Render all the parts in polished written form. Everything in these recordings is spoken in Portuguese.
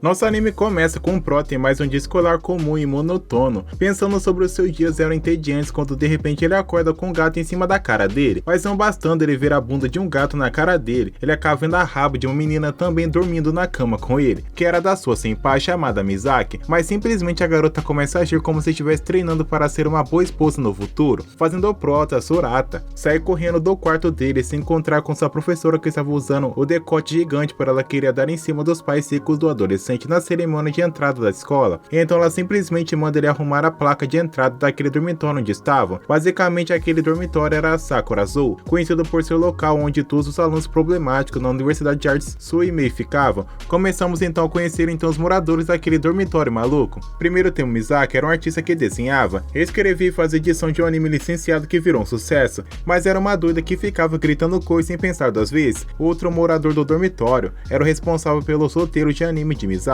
Nosso anime começa com o Prota em mais um dia escolar comum e monótono, pensando sobre os seus dias eram entediantes quando de repente ele acorda com um gato em cima da cara dele, mas não bastando ele ver a bunda de um gato na cara dele, ele acaba vendo a rabo de uma menina também dormindo na cama com ele, que era da sua senpai chamada Misaki, mas simplesmente a garota começa a agir como se estivesse treinando para ser uma boa esposa no futuro, fazendo o Prota, Sorata, sair correndo do quarto dele e se encontrar com sua professora que estava usando o decote gigante para ela querer dar em cima dos pais secos do adolescente na cerimônia de entrada da escola. Então ela simplesmente manda ele arrumar a placa de entrada daquele dormitório onde estavam. Basicamente aquele dormitório era a Sakura Azul, conhecido por ser o local onde todos os alunos problemáticos na Universidade de Artes Suimei ficavam. Começamos então a conhecer os moradores daquele dormitório maluco. Primeiro temos Misaki, era um artista que desenhava, escrevia e fazia edição de um anime licenciado que virou um sucesso, mas era uma doida que ficava gritando coisas sem pensar duas vezes. Outro morador do dormitório era o responsável pelos roteiros de anime de Misaki,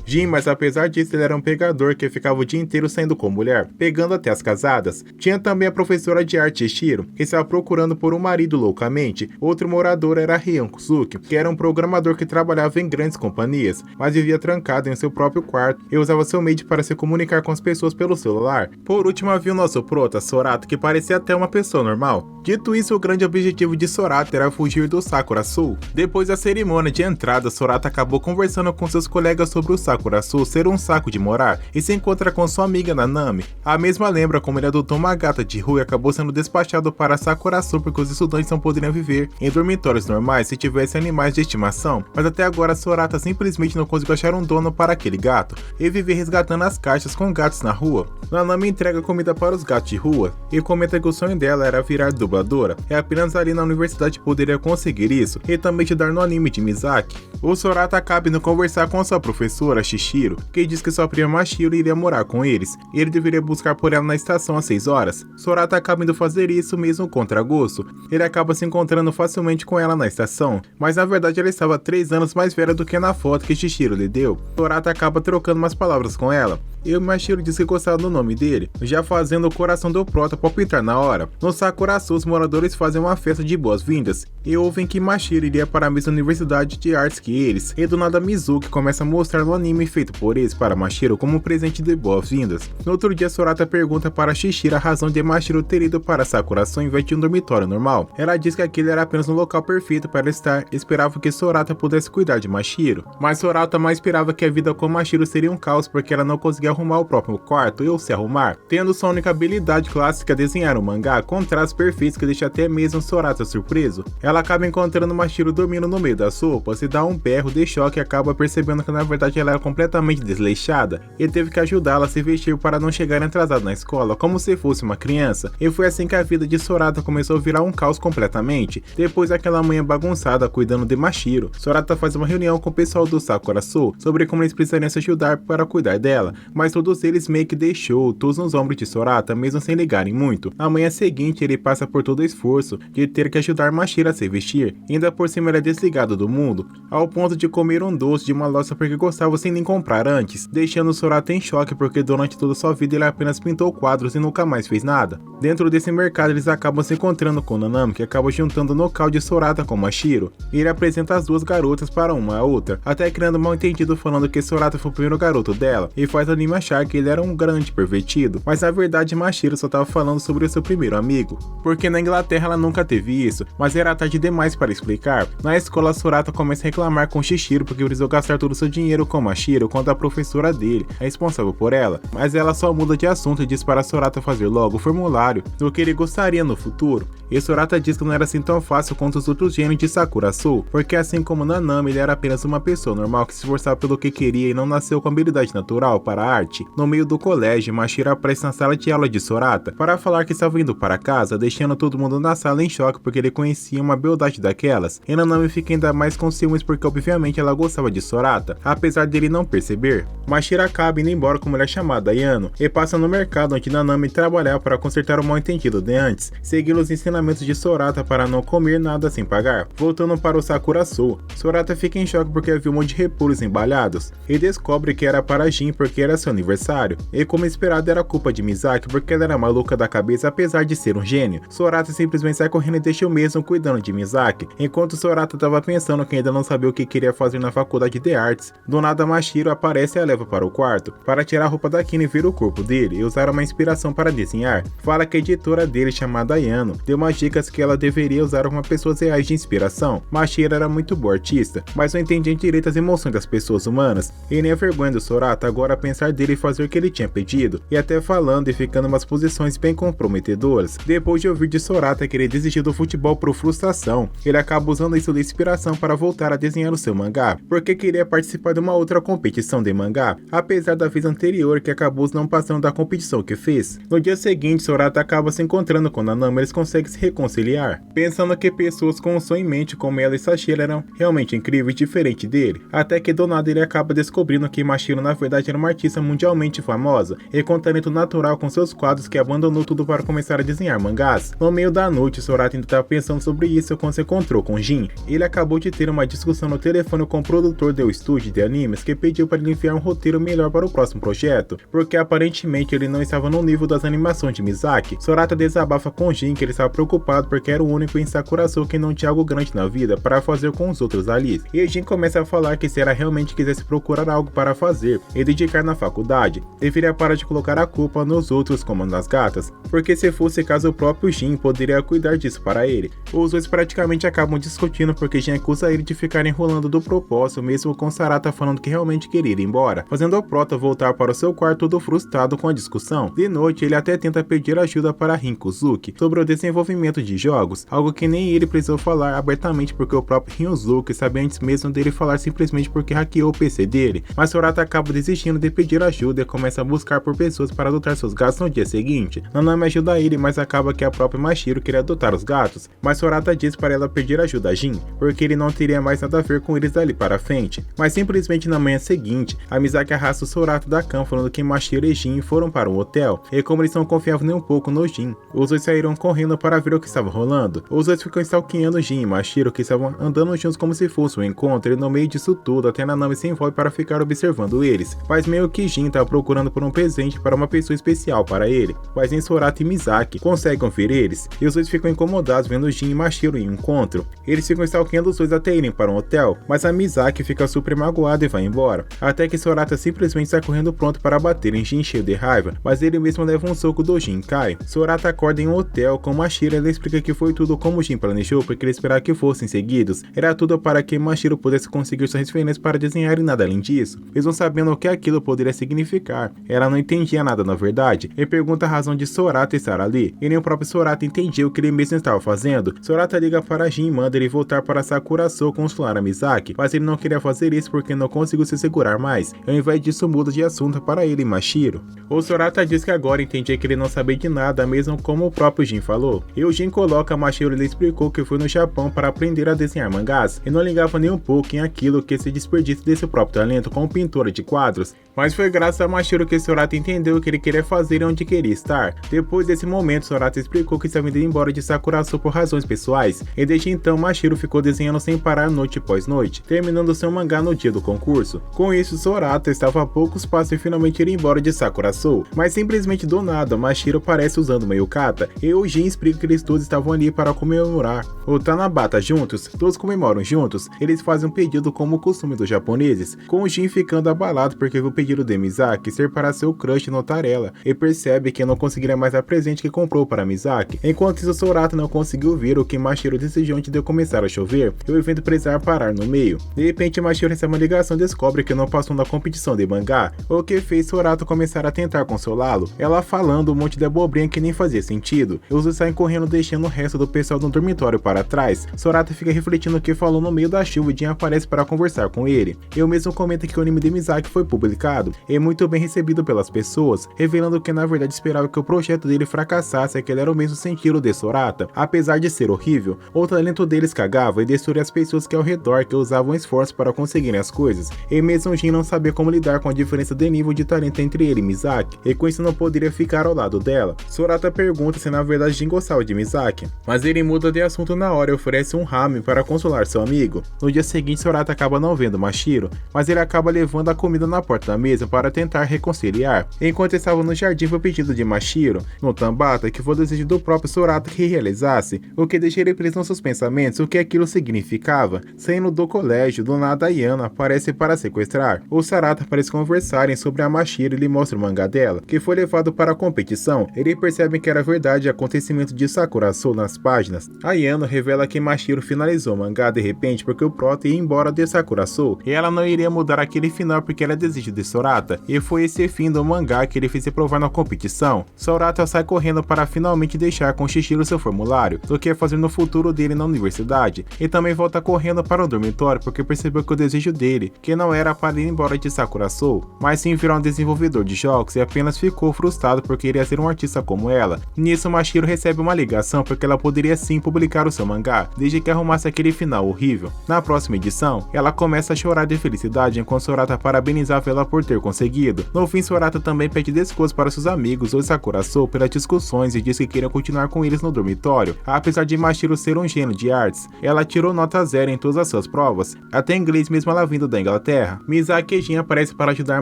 Jin, mas apesar disso ele era um pegador que ficava o dia inteiro saindo com mulher, pegando até as casadas. Tinha também a professora de arte Shiro, que estava procurando por um marido loucamente. Outro morador era Ryan Kusuki, que era um programador que trabalhava em grandes companhias, mas vivia trancado em seu próprio quarto e usava seu meio para se comunicar com as pessoas pelo celular. Por último havia o nosso prota, Sorata, que parecia até uma pessoa normal. Dito isso, o grande objetivo de Sorata era fugir do Sakura Sul. Depois da cerimônia de entrada, Sorata acabou conversando com seus colegas sobre o Sakura Sul ser um saco de morar e se encontra com sua amiga Nanami. A mesma lembra como ele adotou uma gata de rua e acabou sendo despachado para Sakura Sul porque os estudantes não poderiam viver em dormitórios normais se tivessem animais de estimação, mas até agora Sorata simplesmente não conseguiu achar um dono para aquele gato e viver resgatando as caixas com gatos na rua. Nanami entrega comida para os gatos de rua e comenta que o sonho dela era virar dubladora, e apenas ali na universidade poderia conseguir isso e também ajudar no anime de Misaki. O Sorata acaba indo conversar com sua professora Shishiro, que diz que sua prima Mashiro iria morar com eles e ele deveria buscar por ela na estação às 6 horas. Sorata acaba indo fazer isso mesmo contra gosto. Ele acaba se encontrando facilmente com ela na estação, mas na verdade ela estava 3 anos mais velha do que na foto que Shishiro lhe deu. Sorata acaba trocando umas palavras com ela. E o Mashiro disse que gostava do nome dele, já fazendo o coração do Prota palpitar na hora. No Sakura Sul, os moradores fazem uma festa de boas-vindas e ouvem que Mashiro iria para a mesma universidade de artes que eles, e do nada Mizuki começa a mostrar o anime feito por eles para Mashiro como um presente de boas-vindas. No outro dia, Sorata pergunta para Shishiro a razão de Mashiro ter ido para Sakura Sul em vez de um dormitório normal. Ela diz que aquele era apenas um local perfeito para estar e esperava que Sorata pudesse cuidar de Mashiro. Mas Sorata mais esperava que a vida com Mashiro seria um caos porque ela não conseguia arrumar o próprio quarto ou se arrumar, tendo sua única habilidade clássica desenhar um mangá com traços perfeitos que deixa até mesmo Sorata surpreso. Ela acaba encontrando Mashiro dormindo no meio da sopa, se dá um berro de choque e acaba percebendo que na verdade ela era completamente desleixada e teve que ajudá-la a se vestir para não chegar atrasada na escola como se fosse uma criança, e foi assim que a vida de Sorata começou a virar um caos completamente. Depois daquela manhã bagunçada cuidando de Mashiro, Sorata faz uma reunião com o pessoal do Sakura Sul sobre como eles precisariam se ajudar para cuidar dela, mas todos eles meio que deixou todos nos ombros de Sorata mesmo sem ligarem muito. Na manhã seguinte ele passa por todo o esforço de ter que ajudar Mashiro a se vestir, e ainda por cima ele é desligado do mundo, ao ponto de comer um doce de uma loja porque gostava sem nem comprar antes, deixando Sorata em choque porque durante toda sua vida ele apenas pintou quadros e nunca mais fez nada. Dentro desse mercado eles acabam se encontrando com Nanami, que acaba juntando o local de Sorata com Mashiro, e ele apresenta as duas garotas para uma a outra, até criando um mal entendido falando que Sorata foi o primeiro garoto dela, e faz Anime achar que ele era um grande pervertido, mas na verdade Mashiro só estava falando sobre o seu primeiro amigo, porque na Inglaterra ela nunca teve isso, mas era tarde demais para explicar. Na escola Sorata começa a reclamar com Shishiro porque precisou gastar todo o seu dinheiro com Mashiro quando a professora dele é responsável por ela, mas ela só muda de assunto e diz para Sorata fazer logo o formulário do que ele gostaria no futuro, e Sorata diz que não era assim tão fácil quanto os outros gênios de Sakura Sul, porque assim como Nanami ele era apenas uma pessoa normal que se esforçava pelo que queria e não nasceu com habilidade natural para a arte. No meio do colégio, Mashiro aparece na sala de aula de Sorata para falar que estava indo para casa, deixando todo mundo na sala em choque porque ele conhecia uma beldade daquelas, e Nanami fica ainda mais com ciúmes porque obviamente ela gostava de Sorata, apesar dele não perceber. Mashiro acaba indo embora com uma mulher chamada Ayano e passa no mercado onde Nanami trabalhava para consertar o mal-entendido de antes, seguindo os ensinamentos de Sorata para não comer nada sem pagar. Voltando para o Sakuraçou, Sorata fica em choque porque viu um monte de repolhos embalhados e descobre que era para Jin porque era seu aniversário, e como esperado era culpa de Misaki porque ela era maluca da cabeça apesar de ser um gênio. Sorata simplesmente sai correndo e deixa o mesmo cuidando de Misaki, enquanto Sorata estava pensando que ainda não sabia o que queria fazer na faculdade de artes. Do nada Mashiro aparece e a leva para o quarto para tirar a roupa da Kina e ver o corpo dele e usar uma inspiração para desenhar. Fala que a editora dele, chamada Ayano, deu umas dicas que ela deveria usar com pessoas reais de inspiração. Mashiro era muito boa artista, mas não entendia direito as emoções das pessoas humanas, e nem a vergonha do Sorata agora pensar dele e fazer o que ele tinha pedido, e até falando e ficando em umas posições bem comprometedoras. Depois de ouvir de Sorata que ele desistiu do futebol por frustração, ele acaba usando isso de inspiração para voltar a desenhar o seu mangá, porque queria participar de uma outra competição de mangá, apesar da vez anterior que acabou não passando da competição que fez. No dia seguinte, Sorata acaba se encontrando com Nanami e eles conseguem se reconciliar, pensando que pessoas com um sonho em mente como ela e Sashiro eram realmente incríveis e diferentes dele, até que do nada ele acaba descobrindo que Mashiro na verdade era uma artista mundialmente famosa e com talento natural com seus quadros que abandonou tudo para começar a desenhar mangás. No meio da noite, Sorata ainda estava pensando sobre isso quando se encontrou com Jin. Ele acabou de ter uma discussão no telefone com o produtor do estúdio de animes que pediu para ele enviar um roteiro melhor para o próximo projeto, porque aparentemente ele não estava no nível das animações de Misaki. Sorata desabafa com Jin que ele estava preocupado porque era o único em Sakuraçou que não tinha algo grande na vida para fazer com os outros ali. E Jin começa a falar que se ela realmente quisesse procurar algo para fazer e dedicar na faculdade, deveria parar de colocar a culpa nos outros como nas gatas, porque se fosse caso o próprio Jin poderia cuidar disso para ele. Os dois praticamente acabam discutindo porque Jin acusa ele de ficar enrolando do propósito, mesmo com Sorata falando que realmente queria ir embora, fazendo o prota voltar para o seu quarto todo frustrado com a discussão. De noite, ele até tenta pedir ajuda para Rinkuzuki sobre o desenvolvimento de jogos, algo que nem ele precisou falar abertamente porque o próprio Rinkuzuki sabia antes mesmo dele falar simplesmente porque hackeou o PC dele, mas Sorata acaba desistindo de pedir ajuda e começa a buscar por pessoas para adotar seus gatos no dia seguinte. Nanami ajuda ele, mas acaba que a própria Mashiro queria adotar os gatos, mas Sorata diz para ela pedir ajuda a Jin, porque ele não teria mais nada a ver com eles dali para frente. Mas simplesmente na manhã seguinte, a Misaki arrasta o Sorata da cama falando que Mashiro e Jin foram para um hotel, e como eles não confiavam nem um pouco no Jin, os dois saíram correndo para ver o que estava rolando. Os dois ficam stalkeando Jin e Mashiro, que estavam andando juntos como se fosse um encontro, e no meio disso tudo até Nanami se envolve para ficar observando eles, mas meio que Jin tá procurando por um presente para uma pessoa especial para ele, mas nem Sorata e Misaki conseguem ver eles, e os dois ficam incomodados vendo Jin e Mashiro em um encontro. Eles ficam stalkeando os dois até irem para um hotel, mas a Misaki fica super magoada e vai embora, até que Sorata simplesmente sai correndo pronto para bater em Jin cheio de raiva, mas ele mesmo leva um soco do Jin e cai. Sorata acorda em um hotel com Mashiro e ela explica que foi tudo como Jin planejou porque ele esperava que fossem seguidos, era tudo para que Mashiro pudesse conseguir suas referências para desenhar e nada além disso, mesmo sabendo o que aquilo poderia significar. Ela não entendia nada na verdade, e pergunta a razão de Sorata estar ali, e nem o próprio Sorata entendia o que ele mesmo estava fazendo. Sorata liga para Jin e manda ele voltar para Sakuraçou consolar a Misaki, mas ele não queria fazer isso porque não conseguiu se segurar mais, e ao invés disso muda de assunto para ele e Mashiro. O Sorata diz que agora entendia que ele não sabia de nada, mesmo como o próprio Jin falou, e o Jin coloca Mashiro e ele explicou que foi no Japão para aprender a desenhar mangás, e não ligava nem um pouco em aquilo que se desperdício desse próprio talento como pintora de quadros, mas foi graças a Mashiro que Sorata entendeu o que ele queria fazer e onde queria estar. Depois desse momento, Sorata explicou que estava indo embora de Sakuraçou por razões pessoais, e desde então Mashiro ficou desenhando sem parar noite após noite, terminando seu mangá no dia do concurso. Com isso, Sorata estava a poucos passos de finalmente ir embora de Sakuraçou, mas simplesmente do nada, Mashiro aparece usando uma yukata, e o Jin explica que eles todos estavam ali para comemorar o Tanabata juntos, todos comemoram juntos, eles fazem um pedido como o costume dos japoneses, com o Jin ficando abalado porque viu o pedido de Misaki ser para seu crush notar ela, e percebe que não conseguiria mais a presente que comprou para Misaki. Enquanto isso, Sorata não conseguiu ver o que Mashiro desejou antes de começar a chover, e o evento precisar parar no meio. De repente, Mashiro recebe uma ligação e descobre que não passou na competição de mangá, o que fez Sorata começar a tentar consolá-lo, ela falando um monte de abobrinha que nem fazia sentido, e os dois saem correndo deixando o resto do pessoal no dormitório para trás. Sorata fica refletindo o que falou no meio da chuva e Jin aparece para conversar com ele, e o mesmo comenta que o anime de Misaki foi publicado, e muito bem recebido pelas pessoas, revelando que na verdade esperava que o projeto dele fracassasse e que ele era o mesmo sentido de Sorata. Apesar de ser horrível, o talento deles cagava e destruía as pessoas que ao redor que usavam esforço para conseguirem as coisas, e mesmo Jin não sabia como lidar com a diferença de nível de talento entre ele e Misaki, e com isso não poderia ficar ao lado dela. Sorata pergunta se na verdade Jin gostava de Misaki, mas ele muda de assunto na hora e oferece um ramen para consolar seu amigo. No dia seguinte, Sorata acaba não vendo Mashiro, mas ele acaba levando a comida na porta da mesa para tentar reconciliar. Enquanto estava no jardim, foi pedido de Mashiro, no Tambata, que foi o desejo do próprio Sorata que realizasse, o que deixa ele preso nos seus pensamentos o que aquilo significava. Saindo do colégio, do nada Ayano aparece para sequestrar. O Sarata parece conversarem sobre a Mashiro e lhe mostra o mangá dela, que foi levado para a competição. Ele percebe que era verdade o acontecimento de Sakura Soul nas páginas. Ayano revela que Mashiro finalizou o mangá de repente porque o prota ia embora de Sakura Soul, e ela não iria mudar aquele final porque ela desiste de Sorata, e foi esse fim do mangá que ele fez se provar na competição. Sorata sai correndo para finalmente deixar com Shishiro seu formulário, do que fazer no futuro dele na universidade, e também volta correndo para o dormitório porque percebeu que o desejo dele, que não era para ir embora de Sakura Soul, mas sim virar um desenvolvedor de jogos, e apenas ficou frustrado porque queria ser um artista como ela. Nisso, Mashiro recebe uma ligação porque ela poderia sim publicar o seu mangá, desde que arrumasse aquele final horrível. Na próxima edição, ela começa a chorar de felicidade enquanto Sorata parabenizava ela por ter conseguido. No fim, Sorata também pede desculpas para seus amigos ou Sakura Soul pelas discussões e diz que queriam continuar com eles no dormitório. Apesar de Mashiro ser um gênio de artes, ela tirou nota 0 em todas as suas provas, até inglês mesmo ela vindo da Inglaterra. Misaki e Jin aparecem para ajudar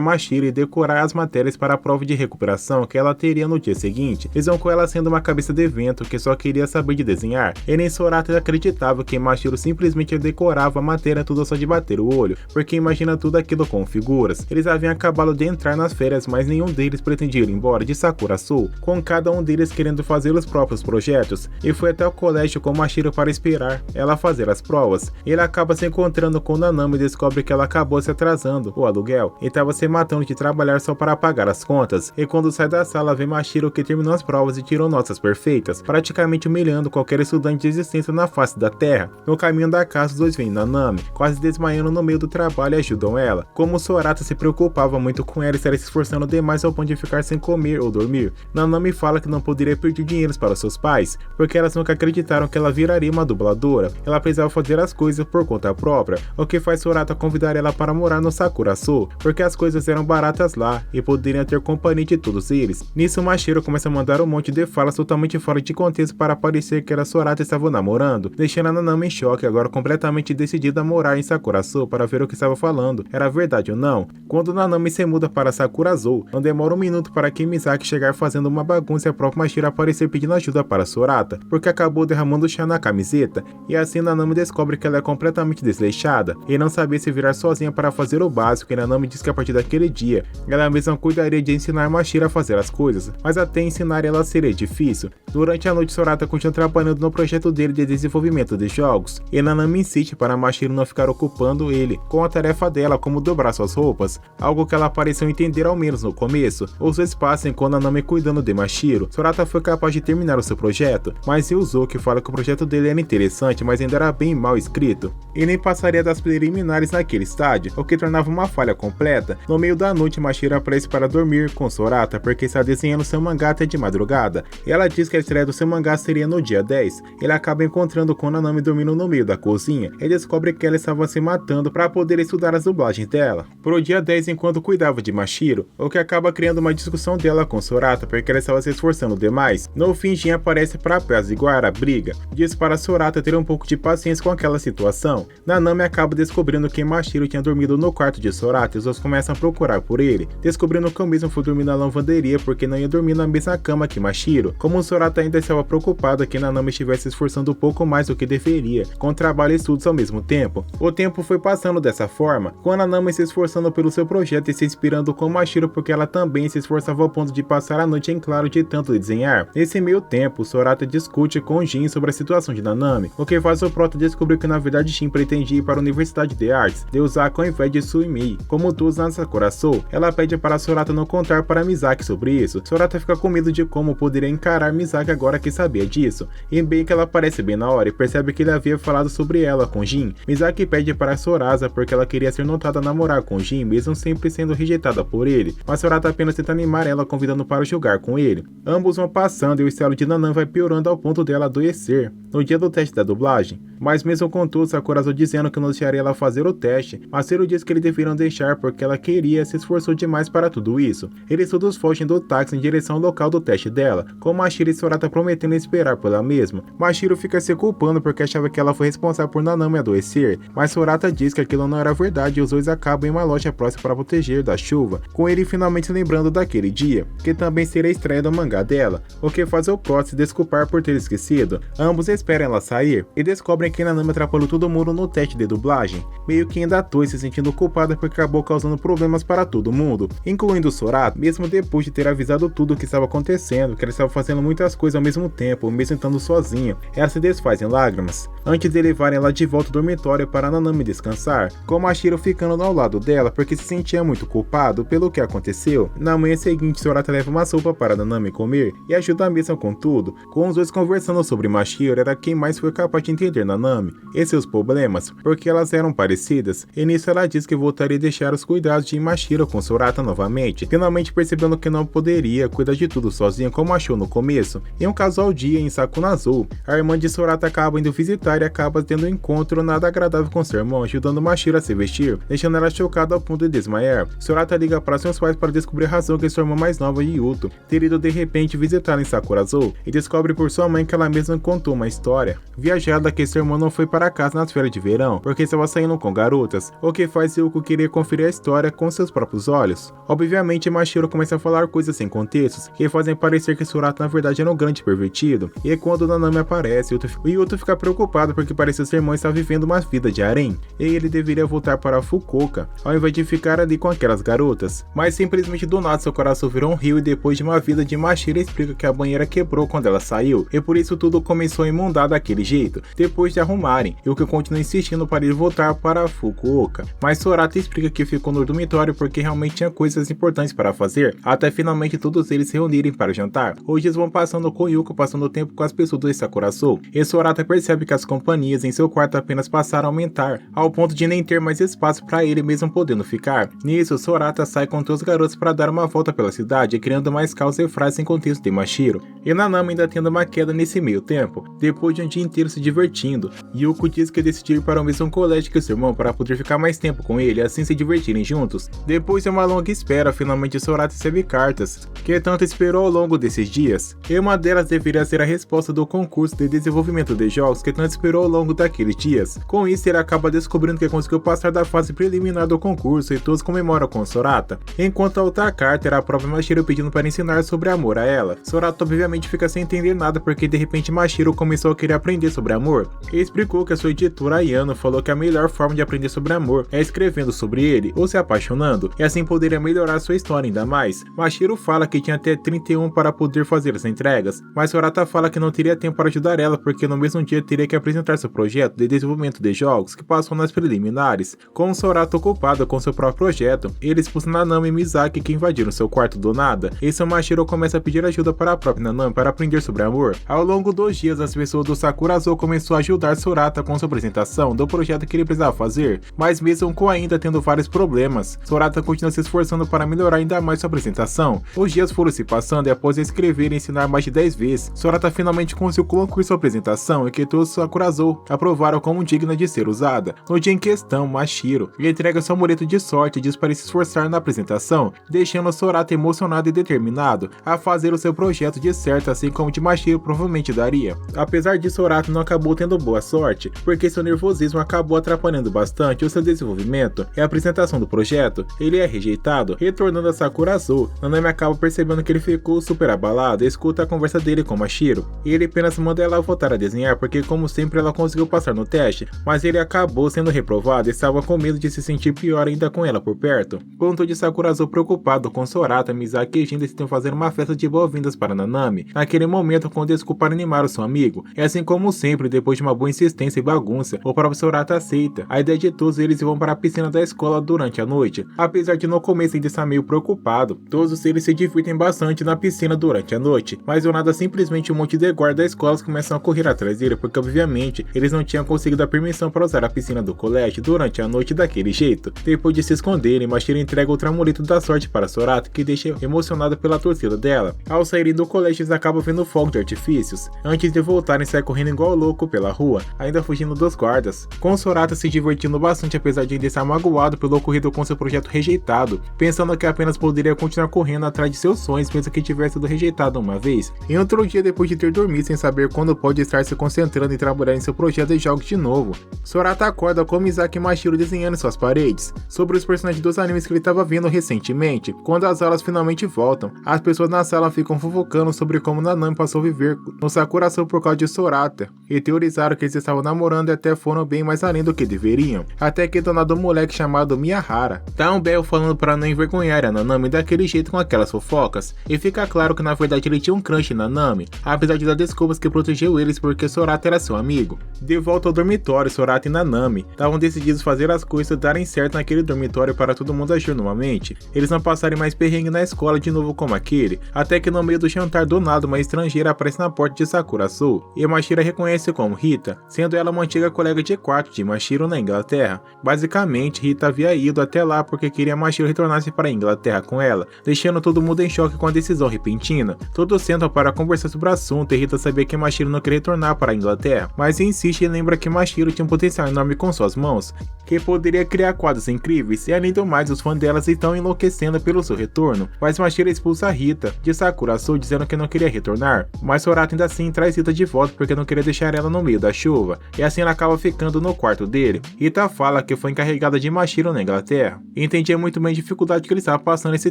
Mashiro e decorar as matérias para a prova de recuperação que ela teria no dia seguinte. Eles vão com ela sendo uma cabeça de evento que só queria saber de desenhar, e nem Sorata acreditava que Mashiro simplesmente decorava a matéria tudo só de bater o olho, porque imagina tudo aquilo com figuras. Eles haviam acabado de entrar nas férias, mas nenhum deles pretendia ir embora de Sakura Soul, com cada um deles querendo fazer os próprios projetos, e foi até o colégio com Mashiro para esperar ela fazer as provas. Ele acaba se encontrando com Nanami e descobre que ela acabou se atrasando o aluguel e estava se matando de trabalhar só para pagar as contas, e quando sai da sala vê Mashiro que terminou as provas e tirou notas perfeitas, praticamente humilhando qualquer estudante de existência na face da terra. No caminho da casa, os dois veem Nanami, quase desmaiando no meio do trabalho, e ajudam ela. Como Sorata se preocupava muito com ela e estaria se esforçando demais ao ponto de ficar sem comer ou dormir, Nanami fala que não poderia pedir dinheiro para seus pais, porque elas nunca acreditaram que ela viraria uma dubladora. Ela precisava fazer as coisas por conta própria, o que faz Sorata convidar ela para morar no Sakura Soul, porque as coisas eram baratas lá e poderiam ter companhia de todos eles. Nisso, Mashiro começa a mandar um monte de falas totalmente fora de contexto para parecer que ela Sorata estava namorando, deixando a Nanami em choque, agora completamente decidida a morar em Sakura Soul para ver o que estava falando, era verdade ou não. Quando Nanami se muda para Sakura Soul, não demora um minuto para que Misaki chegar fazendo uma bagunça e a própria Mashiro aparecer pedindo ajuda para Sorata, porque acabou derramando chá na camiseta, e assim Nanami descobre que ela é completamente desleixada e não sabia se virar sozinha para fazer o básico, e Nanami diz que a partir daquele dia, ela mesma cuidaria de ensinar Mashiro a fazer as coisas, mas até ensinar ela seria difícil. Durante a noite, Sorata continua trabalhando no projeto dele de desenvolvimento de jogos, e Nanami insiste para Mashiro não ficar ocupando ele com a tarefa dela como dobrar suas roupas, algo que ela pareceu entender ao menos no começo. Os dois passam com Nanami cuidando de Mashiro. Sorata foi capaz de terminar o seu projeto, mas Yuzuki fala que o projeto dele era interessante, mas ainda era bem mal escrito, e nem passaria das preliminares naquele estágio, o que tornava uma falha completa. No meio da noite, Mashiro aparece para dormir com Sorata porque está desenhando seu mangá até de madrugada, e ela diz que a estreia do seu mangá seria no dia 10. Ele acaba encontrando com Nanami dormindo no meio da cozinha e descobre que ela estava se matando para poder estudar as dublagens dela pro dia 10 enquanto cuidava de Mashiro, o que acaba criando uma discussão dela com Sorata porque ela estava se esforçando demais. No fim, Jin aparece para apaziguar a briga, diz para Sorata ter um pouco de paciência com aquela situação. Nanami acaba descobrindo que Mashiro tinha dormido no quarto de Sorata e os dois começam a procurar por ele, descobrindo que o mesmo foi dormir na lavanderia porque não ia dormir na mesma cama que Mashiro. Como Sorata ainda estava preocupada que Nanami estivesse se esforçando um pouco mais do que deveria, com trabalho e estudos ao mesmo tempo. O tempo foi passando dessa forma, com Nanami se esforçando pelo seu projeto e se inspirando com Mashiro porque ela também se esforçava ao ponto de passar a noite em claro de tanto desenhar. Nesse meio tempo, Sorata discute com Jin sobre a situação de Nanami, o que faz o prota descobrir que na verdade Jin pretendia ir para a Universidade de Artes de Osaka ao invés de Suimei, como todos na Sakura Soul. Ela pede para Sorata não contar para Misaki sobre isso. Sorata fica com medo de como poderia encarar Misaki agora que sabia disso, e bem que ela aparece bem na hora e percebe que ele havia falado sobre ela com Jin. Misaki pede para Sorasa porque ela queria ser notada a namorar com Jin, mesmo sempre sendo rejeitada por ele, mas Sorata apenas tenta animar ela convidando para jogar com ele. Ambos vão passando e o estado de Nanami vai piorando ao ponto dela adoecer no dia do teste da dublagem, mas mesmo com tudo, Sakura dizendo que não deixaria ela fazer o teste, Mashiro diz que eles deveriam deixar deixar porque ela queria se esforçou demais para tudo isso. Eles todos fogem do táxi em direção ao local do teste dela, com Mashiro e Sorata prometendo esperar por ela mesma. Mashiro fica se culpando porque achava que ela foi responsável por Nanami adoecer, mas Sorata diz que aquilo não era verdade e os dois acabam em uma loja próxima para proteger da chuva, com ele finalmente lembrando daquele dia, que também seria a estreia do mangá dela, o que faz o Prot se desculpar por ter esquecido. Ambos esperam ela sair e descobrem que Nanami atrapalhou todo mundo no teste de dublagem, meio que ainda à toa se sentindo culpada porque acabou causando problemas para todo mundo, incluindo Sorata, mesmo depois de ter avisado tudo o que estava acontecendo, que ela estava fazendo muitas coisas ao mesmo tempo, mesmo estando sozinha. Ela se desfaz em lágrimas, antes de levarem ela de volta ao dormitório para Nanami descansar, com Mashiro ficando ao lado dela porque se sentia muito culpado pelo que aconteceu. Na manhã seguinte, Sorata leva uma sopa para Nanami comer e ajuda a mesma com tudo, com os dois conversando sobre Mashiro era quem mais foi capaz de entender Nanami e seus problemas, porque elas eram parecidas, e nisso ela diz que voltaria a deixar os cuidados de Mashiro com Sorata novamente, finalmente percebendo que não poderia cuidar de tudo sozinha como achou no começo. Em um casual dia em Sakuna Azul, a irmã de Sorata acaba indo visitar e acaba tendo um encontro nada agradável com seu irmão, ajudando Mashiro a se vestir, deixando ela chocada ao ponto de desmaiar. Sorata liga para seus pais para descobrir a razão que sua irmã mais nova, Yuto, ter ido de repente visitá-la em Sakura Azul, e descobre por sua mãe que ela mesma contou uma história viajada que seu irmão não foi para casa nas férias de verão, porque estava saindo com garotas, o que faz Yuko querer conferir a história com seus próprios olhos. Obviamente, Mashiro começa a falar coisas sem contextos, que fazem parecer que Sorata na verdade era um grande pervertido, e quando Nanami aparece, o Yuto fica preocupado porque parece que seu irmão está vivendo uma vida de harém, e ele deveria voltar para Fukuoka, ao invés de ficar ali com aquelas garotas. Mas simplesmente do nada seu coração virou um rio e depois de uma vida de Mashiro explica que a banheira quebrou quando ela saiu, e por isso tudo começou a imundar daquele jeito, depois de arrumarem, e o que continua insistindo para ele voltar para Fukuoka. Mas Sorata explica que ficou no dormitório porque realmente tinha coisas importantes para fazer, até finalmente todos eles se reunirem para o jantar. Os dias vão passando com Yuko passando tempo com as pessoas do Sakura Soul, e Sorata percebe que as companhias em seu quarto apenas passaram a aumentar, ao ponto de nem ter mais espaço para ele mesmo podendo ficar. Nisso, Sorata sai com todos os garotos para dar uma volta pela cidade, criando mais caos e frases em contexto de Mashiro, e Nanami ainda tendo uma queda nesse meio tempo, depois de um dia inteiro se divertindo. Yuko diz que decidiu ir para o mesmo colégio que seu irmão para poder ficar mais tempo com ele e assim se divertirem juntos. Depois de uma longa espera, finalmente Sorata recebe cartas, que tanto esperou ao longo desses dias, e uma delas deveria ser a resposta do concurso de desenvolvimento de jogos que tanto esperou ao longo daqueles dias. Com isso, ele acaba descobrindo que conseguiu passar da fase preliminar do concurso e todos comemoram com Sorata, enquanto a outra carta era a própria Mashiro pedindo para ensinar sobre amor a ela. Sorata obviamente fica sem entender nada porque de repente Mashiro começou a querer aprender sobre amor, e explicou que a sua editora Ayano falou que a melhor forma de aprender sobre amor é escrevendo sobre ele ou se apaixonando, e assim poderia melhorar sua história ainda mais. Mashiro fala que tinha até 31 para poder fazer as entregas, mas Sorata fala que não teria tempo para ajudar ela porque no mesmo dia teria que apresentar seu projeto de desenvolvimento de jogos que passou nas preliminares. Com Sorata ocupada com seu próprio projeto, ele expulsa Nanami e Misaki que invadiram seu quarto do nada, e seu Mashiro começa a pedir ajuda para a própria Nanami para aprender sobre amor. Ao longo dos dias, as pessoas do Sakura Azul começou a ajudar Sorata com sua apresentação do projeto que ele precisava fazer, mas mesmo com ainda tendo vários problemas, Sorata continua se esforçando para melhorar ainda mais sua apresentação. Os dias foram se passando e após escrever e ensinar mais de 10 vezes, Sorata finalmente conseguiu concluir sua apresentação e que todos os Sakura Azul aprovaram como digna de ser usada. No dia em questão, Mashiro lhe entrega seu amuleto de sorte e diz para se esforçar na apresentação, deixando Sorata emocionado e determinado a fazer o seu projeto de certo, assim como de Mashiro provavelmente daria. Apesar disso, Sorata não acabou tendo boa sorte, porque seu nervosismo acabou atrapalhando bastante o seu desenvolvimento e a apresentação do projeto. Ele é rejeitado, retornando a Sakura Azul. Nanami acaba percebendo que ele ficou super abalado e escuta a conversa dele com Mashiro, e ele apenas manda ela voltar a desenhar porque como sempre ela conseguiu passar no teste, mas ele acabou sendo reprovado e estava com medo de se sentir pior ainda com ela por perto. Conto de Sakura Azul preocupado com Sorata, Misaki e Jin decidiram fazer uma festa de boas-vindas para Nanami, naquele momento com desculpa para animar o seu amigo, e assim como sempre, depois de uma boa insistência e bagunça, o próprio Sorata aceita a ideia de todos eles vão para a piscina da escola durante a noite. Apesar de no começo ainda estar meio preocupado, todos eles se divertem bastante na piscina durante a noite, mas do nada simplesmente um monte de guardas da escola começam a correr atrás dele porque obviamente eles não tinham conseguido a permissão para usar a piscina do colégio durante a noite daquele jeito. Depois de se esconderem, Mashiro entrega outro amuleto da sorte para Sorata, que deixa emocionada pela torcida dela. Ao saírem do colégio, eles acabam vendo fogo de artifícios. Antes de voltarem, sai correndo igual louco pela rua, ainda fugindo dos guardas, com Sorata se divertindo bastante apesar de ainda estar magoado pelo pelo ocorrido com seu projeto rejeitado, pensando que apenas poderia continuar correndo atrás de seus sonhos mesmo que tivesse sido rejeitado uma vez. Em outro dia, depois de ter dormido sem saber quando pode estar se concentrando em trabalhar em seu projeto de jogos de novo, Sorata acorda com Misaki e Mashiro desenhando em suas paredes, sobre os personagens dos animes que ele estava vendo recentemente. Quando as aulas finalmente voltam, as pessoas na sala ficam fofocando sobre como Nanami passou a viver no Sakuraçou por causa de Sorata, e teorizaram que eles estavam namorando e até foram bem mais além do que deveriam, até que do nada um moleque chamado Miyahara dá um belo falando para não envergonhar a Nanami daquele jeito com aquelas fofocas, e fica claro que na verdade ele tinha um crush em Nanami, apesar de dar desculpas que protegeu eles porque Sorata era seu amigo. De volta ao dormitório, Sorata e Nanami estavam decididos fazer as coisas darem certo naquele dormitório para todo mundo agir normalmente, eles não passarem mais perrengue na escola de novo como aquele, até que no meio do jantar do nada uma estrangeira aparece na porta de Sakuraçou, e Mashiro a reconhece como Rita, sendo ela uma antiga colega de quarto de Mashiro na Inglaterra. Basicamente, Rita havia ido até lá porque queria Mashiro retornasse para a Inglaterra com ela, deixando todo mundo em choque com a decisão repentina. Todos sentam para conversar sobre o assunto e Rita sabia que Mashiro não queria retornar para a Inglaterra, mas insiste e lembra que Mashiro tinha um potencial enorme com suas mãos, que poderia criar quadros incríveis, e além do mais, os fãs delas estão enlouquecendo pelo seu retorno, mas Mashiro expulsa Rita de Sakuraçou dizendo que não queria retornar, mas Sorata ainda assim traz Rita de volta porque não queria deixar ela no meio da chuva, e assim ela acaba ficando no quarto dele. Rita fala que foi encarregada de Mashiro na Inglaterra, e entendia muito bem a dificuldade que ele estava passando esse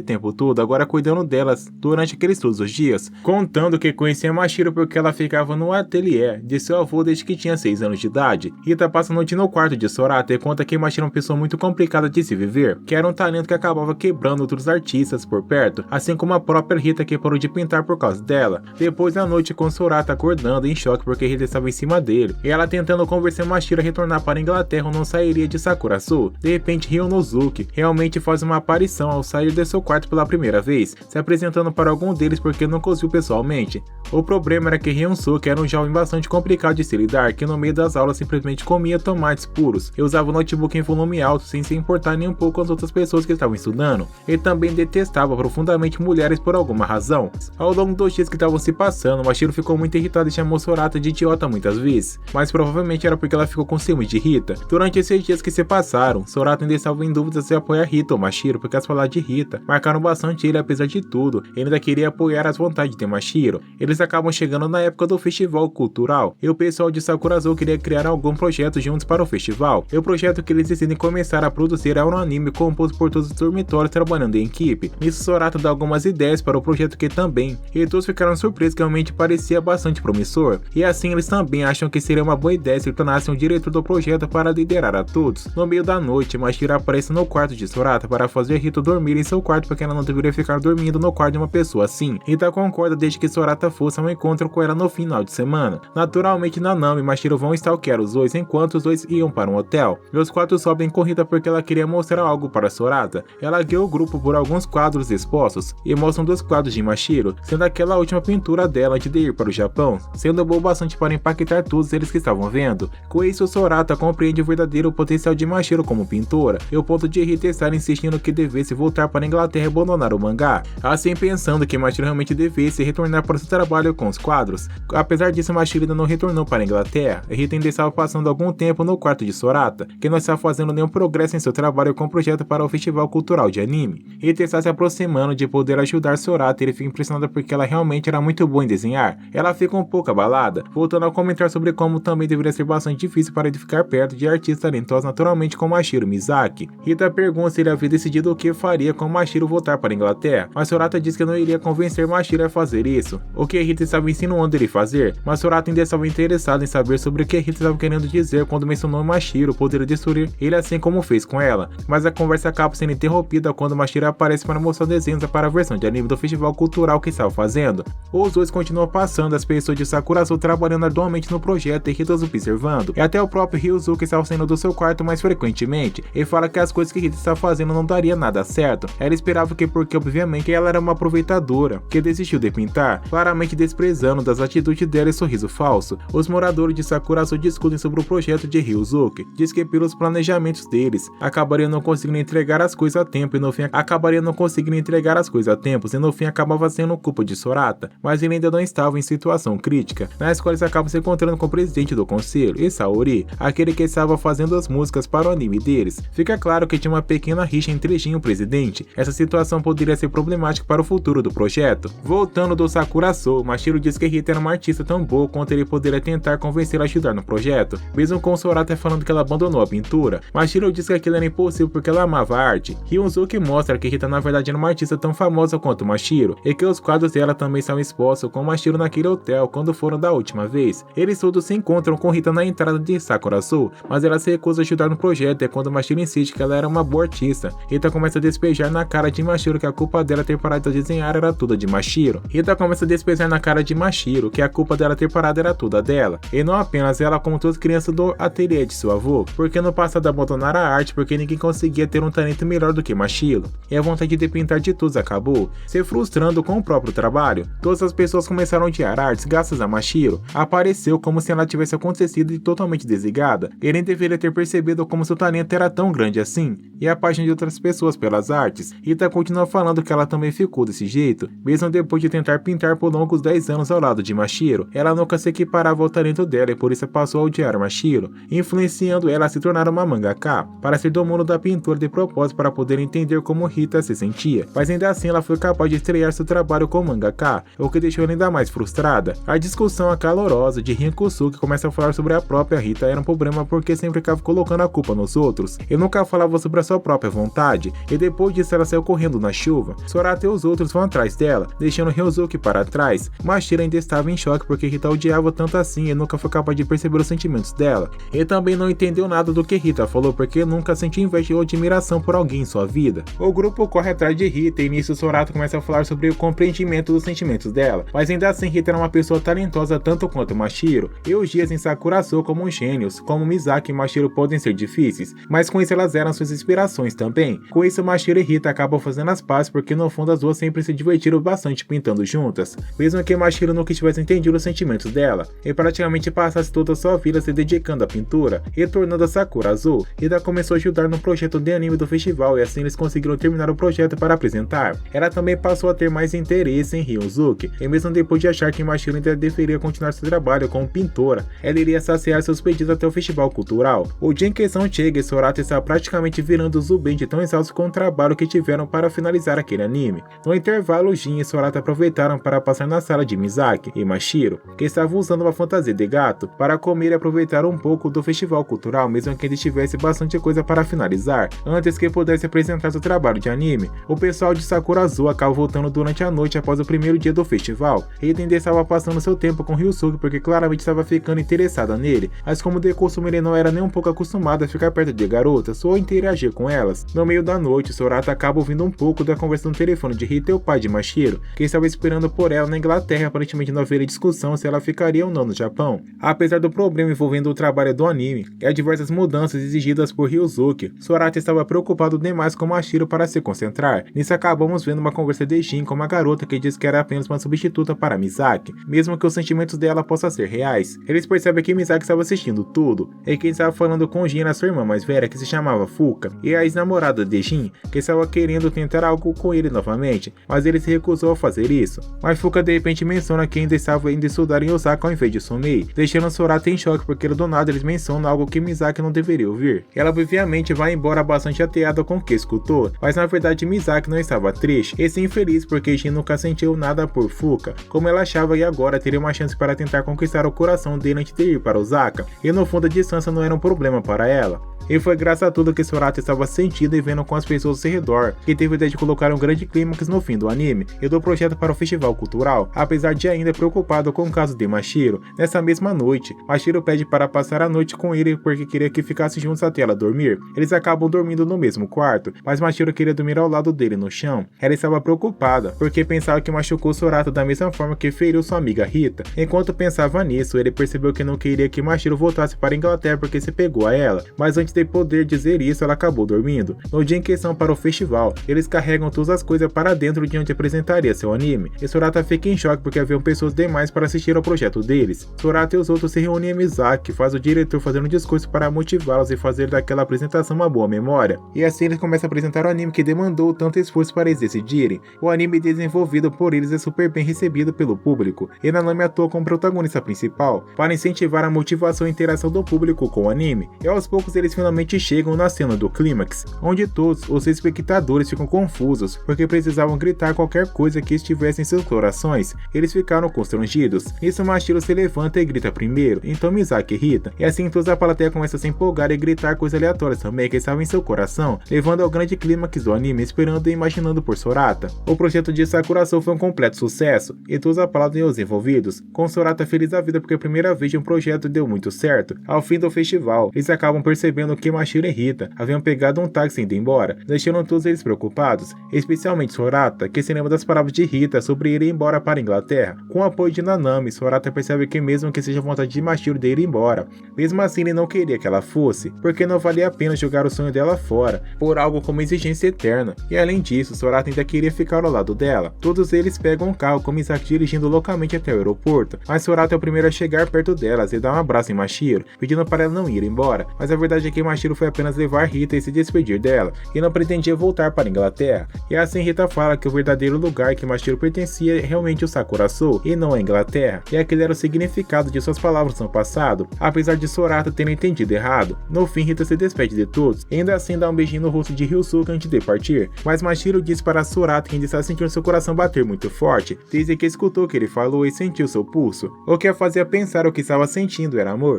tempo todo, agora cuidando delas durante aqueles todos os dias, contando que conhecia Mashiro porque ela ficava no ateliê de seu avô desde que tinha 6 anos de idade. Rita passa a noite no quarto de Sorata e conta que Mashiro é uma pessoa muito complicada de se viver, que era um talento que acabava quebrando outros artistas por perto, assim como a própria Rita que parou de pintar por causa dela. Depois da noite com Sorata acordando em choque porque Rita estava em cima dele, e ela tentando convencer Mashiro a retornar para a Inglaterra ou não sairia de Sakuraçou, de repente Ryunosuke realmente faz uma aparição ao sair de seu quarto pela primeira vez, se apresentando para algum deles porque nunca os viu pessoalmente. O problema era que Ryunosuke era um jovem bastante complicado de se lidar, que no meio das aulas simplesmente comia tomates puros e usava o notebook em volume alto sem se importar nem um pouco com as outras pessoas que estavam estudando. Ele também detestava profundamente mulheres por alguma razão. Ao longo dos dias que estavam se passando, Mashiro ficou muito irritado e chamou Sorata de idiota muitas vezes, mas provavelmente era porque ela ficou com ciúme de Rita. Durante esses dias que se passaram, Sorata ainda estava em dúvida se apoiar Rita ou Mashiro, porque as palavras de Rita marcaram bastante ele apesar de tudo. Ele ainda queria apoiar as vontades de Mashiro. Eles acabam chegando na época do festival cultural, e o pessoal de Sakuraçou queria criar algum projeto juntos para o festival, e o projeto que eles decidem começar a produzir é um anime composto por todos os dormitórios trabalhando em equipe. Nisso Sorata dá algumas ideias para o projeto que também, e todos ficaram surpresos que realmente parecia bastante promissor, e assim eles também acham que seria uma boa ideia se tornassem o diretor do projeto para liderar a todos. No meio da noite, Mashiro aparece no quarto de Sorata para fazer Rita dormir em seu quarto porque ela não deveria ficar dormindo no quarto de uma pessoa assim. Rita concorda desde que Sorata fosse a um encontro com ela no final de semana. Naturalmente Nanami e Mashiro vão stalkear os dois enquanto os dois iam para um hotel, e os quatro sobem com Rita porque ela queria mostrar algo para Sorata. Ela guiou o grupo por alguns quadros expostos e mostram 2 quadros de Mashiro, sendo aquela última pintura dela antes de ir para o Japão, sendo bom bastante para impactar todos eles que estavam vendo. Com isso, Sorata compreende o verdadeiro potencial de Mashiro como pintora, e o ponto de Rita estar insistindo que devesse voltar para a Inglaterra e abandonar o mangá, assim pensando que Mashiro realmente devesse retornar para seu trabalho com os quadros. Apesar disso, Mashiro ainda não retornou para a Inglaterra, e Rita ainda estava passando algum tempo no quarto de Sorata, que não estava fazendo nenhum progresso em seu trabalho com o projeto para o Festival Cultural de Anime. Rita está se aproximando de poder ajudar Sorata e ele fica impressionado porque ela realmente era muito boa em desenhar. Ela fica um pouco abalada, voltando a comentar sobre como também deveria ser bastante difícil para ele ficar perto de artistas talentosos naturalmente como Mashiro Mizaki. Rita pergunta se ele havia decidido o que faria com Mashiro voltar para a Inglaterra, mas Sorata diz que não iria convencer Mashiro a fazer isso, o que Rita estava insinuando ele fazer, mas Sorata ainda estava interessado em saber sobre o que Rita estava querendo dizer quando mencionou Mashiro poderia destruir ele assim como fez com ela, mas a conversa acaba sendo interrompida quando Mashiro aparece para mostrar desenhos para a versão de anime do festival cultural que estava fazendo. Os dois continuam passando, as pessoas de Sakuraçou trabalhando arduamente no projeto e Rita os observando, e até o próprio Ryuzuki estava saindo do seu quarto mais frequentemente, e fala que as coisas que Rita estava fazendo não daria nada certo. Ela esperava que porque obviamente ela era uma aproveitadora, que desistiu de pintar, claramente desprezando das atitudes dela e sorriso falso. Os moradores de Sakuraçou discutem sobre o projeto de Ryuzuki, diz que pelos planejamentos deles, acabariam não conseguindo entregar as coisas a tempo e no fim acabava sendo culpa de Sorata, mas ele ainda não estava em situação crítica. Na escola eles acabam se encontrando com o presidente do conselho, e Saori, aquele que estava fazendo as músicas para o anime deles. Fica fica claro que tinha uma pequena rixa entre Jin e o presidente. Essa situação poderia ser problemática para o futuro do projeto. Voltando do Sakura Soul, Mashiro diz que Rita era uma artista tão boa quanto ele poderia tentar convencê-la a ajudar no projeto, mesmo com Sorata falando que ela abandonou a pintura. Mashiro diz que aquilo era impossível porque ela amava a arte. Ryuzuki mostra que Rita na verdade era uma artista tão famosa quanto Mashiro, e que os quadros dela também são expostos com Mashiro naquele hotel quando foram da última vez. Eles todos se encontram com Rita na entrada de Sakura Soul, mas ela se recusa a ajudar no projeto e quando Mashiro insiste que ela era uma boa artista. Rita começa a despejar na cara de Mashiro que a culpa dela ter parado de desenhar era tudo de Mashiro. Rita começa a despejar na cara de Mashiro que a culpa dela ter parado era tudo dela, e não apenas ela como todas as crianças do ateliê de seu avô, porque no passado abandonaram a arte porque ninguém conseguia ter um talento melhor do que Mashiro, e a vontade de pintar de todos acabou, se frustrando com o próprio trabalho. Todas as pessoas começaram a odiar artes graças a Mashiro. Apareceu como se ela tivesse acontecido e totalmente desligada. Ele deveria ter percebido como seu talento era tão grande assim, e a paixão de outras pessoas pelas artes. Rita continua falando que ela também ficou desse jeito, mesmo depois de tentar pintar por longos 10 anos ao lado de Mashiro. Ela nunca se equiparava ao talento dela e por isso passou a odiar Mashiro, influenciando ela a se tornar uma mangaka, para ser do mundo da pintura de propósito para poder entender como Rita se sentia. Mas ainda assim ela foi capaz de estrear seu trabalho como mangaka, o que deixou ela ainda mais frustrada. A discussão acalorosa de Rinkusuke começa a falar sobre a própria Rita era um problema porque sempre ficava colocando a culpa nos outros, e nunca falava sobre a sua própria vontade, e depois disso ela saiu correndo na chuva. Sorata e os outros vão atrás dela, deixando Ryuzuki para trás. Mashiro ainda estava em choque porque Rita odiava tanto assim e nunca foi capaz de perceber os sentimentos dela. E também não entendeu nada do que Rita falou porque nunca sentiu inveja ou admiração por alguém em sua vida. O grupo corre atrás de Rita e nisso Sorata começa a falar sobre o compreendimento dos sentimentos dela, mas ainda assim Rita era uma pessoa talentosa tanto quanto Mashiro, e os dias em Sakura Soul como gênios, como Misaki e Mashiro podem ser difíceis, mas com isso elas eram suas inspirações também. Com isso Mashiro e Rita acabam fazendo as pazes porque no fundo as duas sempre se divertiram bastante pintando juntas, mesmo que Mashiro nunca tivesse entendido os sentimentos dela, e praticamente passasse toda a sua vida se dedicando à pintura. Retornando a Sakura Soul, Rita começou a ajudar no projeto de anime do festival e assim eles conseguiram terminar o projeto para apresentar. Ela também passou a ter mais interesse em Ryuzuki, e mesmo depois de achar que Mashiro ainda deveria continuar seu trabalho como pintora, ela iria saciar seus pedidos até o festival cultural. O dia em questão chega e Sorata está praticamente virando Zubin de tão exausto com o trabalho que tiveram para finalizar aquele anime. No intervalo, Jin e Sorata aproveitaram para passar na sala de Misaki e Mashiro, que estavam usando uma fantasia de gato, para comer e aproveitar um pouco do festival cultural, mesmo que eles tivessem bastante coisa para finalizar, antes que pudesse apresentar seu trabalho de anime. O pessoal de Sakura Soul acaba voltando durante a noite após o primeiro dia do festival. Rita ainda estava passando seu tempo com Ryusuke porque claramente estava ficando interessada nele, mas como de costume ele não era nem um pouco acostumado a ficar perto de garotas ou interagir com elas. No meio da noite, Sorata acaba ouvindo um pouco da conversa no telefone de Rita e o pai de Mashiro, que estava esperando por ela na Inglaterra, aparentemente não haveria discussão se ela ficaria ou não no Japão. Apesar do problema envolvendo o trabalho do anime e as diversas mudanças exigidas por Ryuzuki, Sorata estava preocupado demais com Mashiro para se concentrar. Nisso acabamos vendo uma conversa de Jin com uma garota que diz que era apenas uma substituta para Misaki, mesmo que os sentimentos dela possam ser reais. Eles percebem que Misaki estava assistindo tudo, e quem estava falando com Jin era sua irmã mais velha, que se chamava Fuka, e a ex-namorada de Jin, que estava querendo tentar algo com ele novamente, mas ele se recusou a fazer isso. Mas Fuka de repente menciona que ainda estava indo estudar em Osaka ao invés de sumir, deixando Sorata em choque porque do nada eles mencionam algo que Misaki não deveria ouvir. Ela obviamente vai embora bastante ateada com o que escutou, mas na verdade Misaki não estava triste, e sim feliz porque Jin nunca sentiu nada por Fuka, como ela achava, e agora teria uma chance para tentar conquistar o coração dele antes de ir para Osaka, e no fundo a distância não era um problema para ela. E foi graças a tudo que Sorata estava sentindo e vendo com as pessoas ao seu redor, que teve a ideia de colocar um grande clímax no fim do anime e do projeto para o festival cultural, apesar de ainda preocupado com o caso de Mashiro. Nessa mesma noite, Mashiro pede para passar a noite com ele porque queria que ficassem juntos até ela dormir. Eles acabam dormindo no mesmo quarto, mas Mashiro queria dormir ao lado dele no chão. Ela estava preocupada, porque pensava que machucou Sorata da mesma forma que feriu sua amiga Rita. Enquanto pensava nisso, ele percebeu que não queria que Mashiro voltasse para a Inglaterra porque se pegou a ela, mas antes de poder dizer isso, ela acabou dormindo. No dia em questão para o festival, eles carregam todas as coisas para dentro de onde apresentaria seu anime, e Sorata fica em choque porque haviam pessoas demais para assistir ao projeto deles. Sorata e os outros se reúnem em Misaki, que faz o diretor fazer um discurso para motivá-los e fazer daquela apresentação uma boa memória. E assim eles começam a apresentar o anime que demandou tanto esforço para eles decidirem. O anime desenvolvido por eles é super bem recebido pelo público, e Nanami atua como protagonista principal, para incentivar a motivação e interação do público com o anime. E aos poucos eles finalmente chegam continua na cena do clímax, onde todos os espectadores ficam confusos, porque precisavam gritar qualquer coisa que estivesse em seus corações. Eles ficaram constrangidos. Nisso Mashiro se levanta e grita primeiro, então Misaki irrita, e assim toda a plateia começa a se empolgar e gritar coisas aleatórias também que estavam em seu coração, levando ao grande clímax do anime, esperando e imaginando por Sorata. O projeto de Sakura Soul foi um completo sucesso, e todos aplaudem os envolvidos, com Sorata feliz da vida porque a primeira vez de um projeto deu muito certo. Ao fim do festival, eles acabam percebendo que Mashiro e Rita haviam pegado um táxi indo embora, deixando todos eles preocupados, especialmente Sorata, que se lembra das palavras de Rita sobre ir embora para a Inglaterra. Com o apoio de Nanami, Sorata percebe que mesmo que seja vontade de Mashiro de ir embora, mesmo assim ele não queria que ela fosse, porque não valia a pena jogar o sonho dela fora, por algo como exigência eterna, e além disso, Sorata ainda queria ficar ao lado dela. Todos eles pegam um carro com Misaki dirigindo loucamente até o aeroporto, mas Sorata é o primeiro a chegar perto delas e dá um abraço em Mashiro, pedindo para ela não ir embora, mas a verdade é que Mashiro foi apenas levar Rita e se despedir dela, e não pretendia voltar para a Inglaterra, e assim Rita fala que o verdadeiro lugar que Mashiro pertencia é realmente o Sakura Soul, e não a Inglaterra, e aquele era o significado de suas palavras no passado, apesar de Sorata ter entendido errado. No fim, Rita se despede de todos, e ainda assim dá um beijinho no rosto de Ryusuke antes de partir, mas Mashiro diz para Sorata que ainda está sentindo seu coração bater muito forte, desde que escutou o que ele falou e sentiu seu pulso, o que a fazia pensar o que estava sentindo era amor.